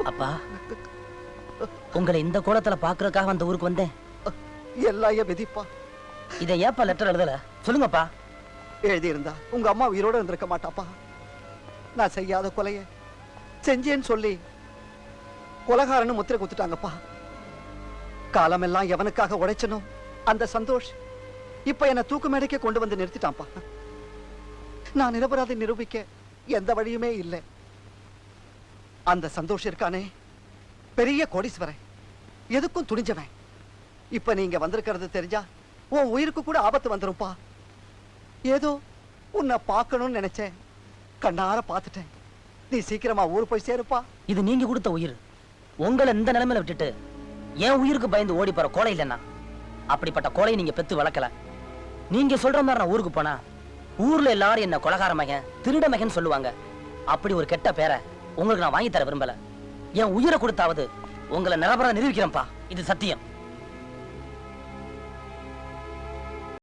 அப்பா, உங்களை இந்த கோலத்துல பாக்குறதுக்காக அந்த ஊருக்கு வந்தேன். எல்லாம் விதிப்பா. இதை ஏப்பா லெட்டர் எழுதல? சொல்லுங்கப்பா. எழுதி இருந்தா உங்க அம்மா உயிரோட இருந்திருக்க மாட்டாப்பா. நான் செய்யாத கொலைய செஞ்சேன்னு சொல்லி கொலகாரன்னு முத்திரை குத்துட்டாங்கப்பா. காலமெல்லாம் எவனுக்காக உழைச்சனும் அந்த சந்தோஷ் இப்ப என்ன தூக்கு மேடைக்கே கொண்டு வந்து நிறுத்திட்டான்ப்பா. நான் நிரபராதி நிரூபிக்க எந்த வழியுமே இல்லை. அந்த சந்தோஷ் இருக்கானே, பெரிய கோடீஸ்வரன், எதுக்கும் துணிஞ்சவன். இப்ப நீங்க வந்திருக்கிறது தெரிஞ்சா உன் உயிருக்கு கூட ஆபத்து வந்துருப்பா. ஏதோ உன்னை பார்க்கணும்னு நினைச்சேன், கண்ணார பார்த்துட்டேன். நீ சீக்கிரமா ஊர் போய் சேருப்பா. இது நீங்க கொடுத்த உயிர். உங்களை இந்த நிலைமையில விட்டுட்டு என் உயிருக்கு பயந்து ஓடி போற கோலை இல்லைன்னா, அப்படிப்பட்ட கோலையை நீங்க பெத்து வளர்க்கல. நீங்க சொல்ற மாதிரி நான் ஊருக்கு போனா ஊர்ல எல்லாரும் என்ன கொலகார மகன், திருட மகன் சொல்லுவாங்க. அப்படி ஒரு கெட்ட பேரை உங்களுக்கு நான் வாங்கி தர விரும்பல. என் உயிரை கொடுத்தாவது உங்களை நிரபரா நிரூபிக்கிறேன்ப்பா. இது சத்தியம்.